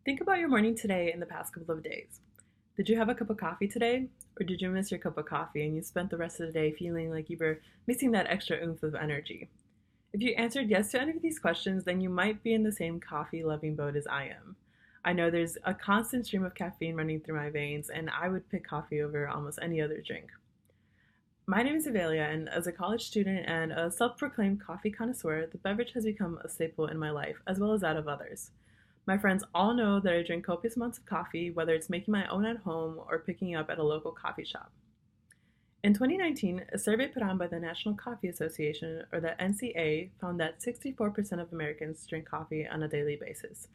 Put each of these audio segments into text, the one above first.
Think about your morning today and the past couple of days. Did you have a cup of coffee today? Or did you miss your cup of coffee and you spent the rest of the day feeling like you were missing that extra oomph of energy? If you answered yes to any of these questions, then you might be in the same coffee loving boat as I am. I know there's a constant stream of caffeine running through my veins, and I would pick coffee over almost any other drink. My name is Avelia, and as a college student and a self proclaimed coffee connoisseur, the beverage has become a staple in my life, as well as that of others. My friends all know that I drink copious amounts of coffee, whether it's making my own at home or picking up at a local coffee shop. In 2019, a survey put on by the National Coffee Association, or the NCA, found that 64% of Americans drink coffee on a daily basis.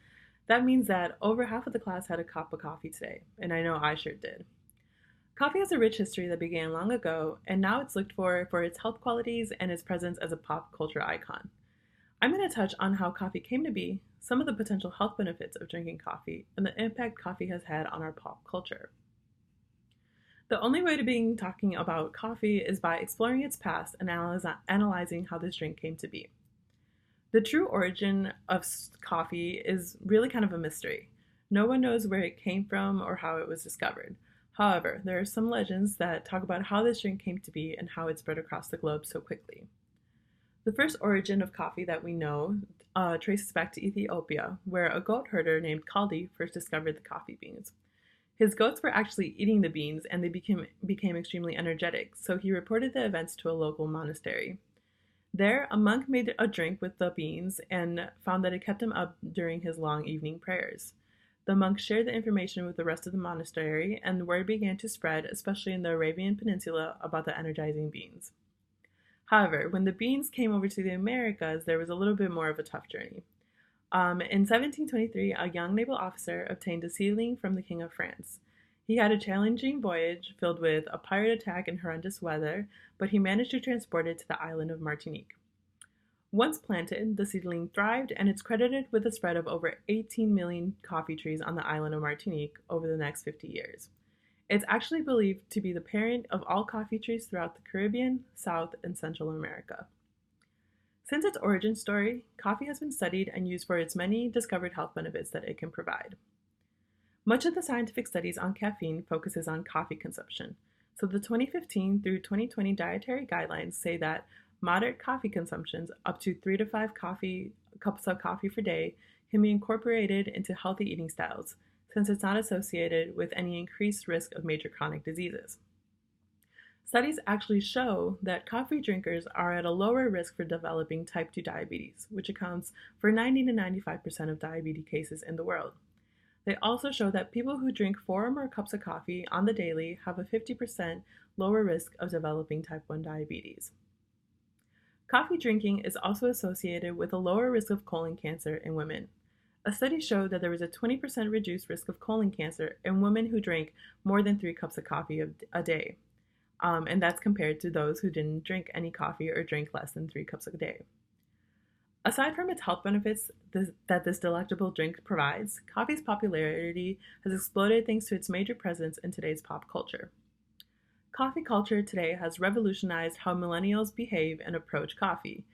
That means that over half of the class had a cup of coffee today, and I know I sure did. Coffee has a rich history that began long ago, and now it's looked for its health qualities and its presence as a pop culture icon. I'm going to touch on how coffee came to be, some of the potential health benefits of drinking coffee, and the impact coffee has had on our pop culture. The only way to begin talking about coffee is by exploring its past and analyzing how this drink came to be. The true origin of coffee is really kind of a mystery. No one knows where it came from or how it was discovered. However, there are some legends that talk about how this drink came to be and how it spread across the globe so quickly. The first origin of coffee that we know traces back to Ethiopia, where a goat herder named Kaldi first discovered the coffee beans. His goats were actually eating the beans and they became extremely energetic, so he reported the events to a local monastery. There, a monk made a drink with the beans and found that it kept him up during his long evening prayers. The monk shared the information with the rest of the monastery, and the word began to spread, especially in the Arabian Peninsula, about the energizing beans. However, when the beans came over to the Americas, there was a little bit more of a tough journey. In 1723, a young naval officer obtained a seedling from the King of France. He had a challenging voyage filled with a pirate attack and horrendous weather, but he managed to transport it to the island of Martinique. Once planted, the seedling thrived, and it's credited with the spread of over 18 million coffee trees on the island of Martinique over the next 50 years. It's actually believed to be the parent of all coffee trees throughout the Caribbean, South, and Central America. Since its origin story, coffee has been studied and used for its many discovered health benefits that it can provide. Much of the scientific studies on caffeine focuses on coffee consumption, so the 2015 through 2020 dietary guidelines say that moderate coffee consumptions, up to 3 to 5 cups of coffee per day, can be incorporated into healthy eating styles, since it's not associated with any increased risk of major chronic diseases. Studies actually show that coffee drinkers are at a lower risk for developing type 2 diabetes, which accounts for 90 to 95% of diabetes cases in the world. They also show that people who drink 4 or more cups of coffee on the daily have a 50% lower risk of developing type 1 diabetes. Coffee drinking is also associated with a lower risk of colon cancer in women. A study showed that there was a 20% reduced risk of colon cancer in women who drank more than 3 cups of coffee a day. And that's compared to those who didn't drink any coffee or drank less than 3 cups a day. Aside from its health benefits that this delectable drink provides, coffee's popularity has exploded thanks to its major presence in today's pop culture. Coffee culture today has revolutionized how millennials behave and approach coffee.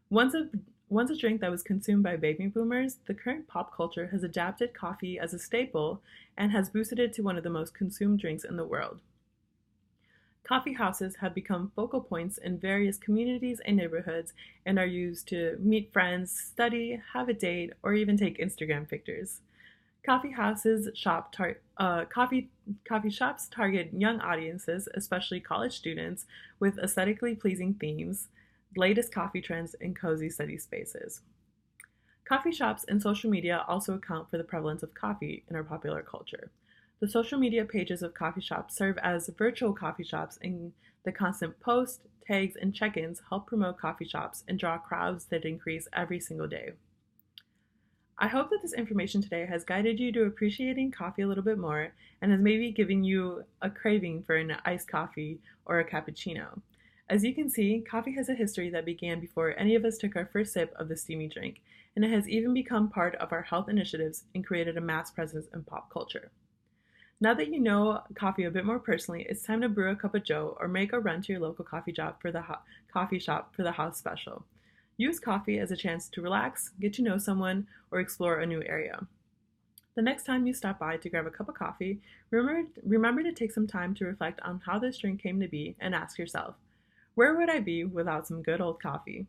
Once a drink that was consumed by baby boomers, the current pop culture has adapted coffee as a staple and has boosted it to one of the most consumed drinks in the world. Coffee houses have become focal points in various communities and neighborhoods and are used to meet friends, study, have a date, or even take Instagram pictures. Coffee shops target young audiences, especially college students, with aesthetically pleasing themes, latest coffee trends, and cozy study spaces. Coffee shops and social media also account for the prevalence of coffee in our popular culture. The social media pages of coffee shops serve as virtual coffee shops, and the constant posts, tags, and check-ins help promote coffee shops and draw crowds that increase every single day. I hope that this information today has guided you to appreciating coffee a little bit more and has maybe given you a craving for an iced coffee or a cappuccino. As you can see, coffee has a history that began before any of us took our first sip of the steamy drink, and it has even become part of our health initiatives and created a mass presence in pop culture. Now that you know coffee a bit more personally, it's time to brew a cup of joe or make a run to your local coffee shop for the house special. Use coffee as a chance to relax, get to know someone, or explore a new area. The next time you stop by to grab a cup of coffee, remember to take some time to reflect on how this drink came to be and ask yourself, where would I be without some good old coffee?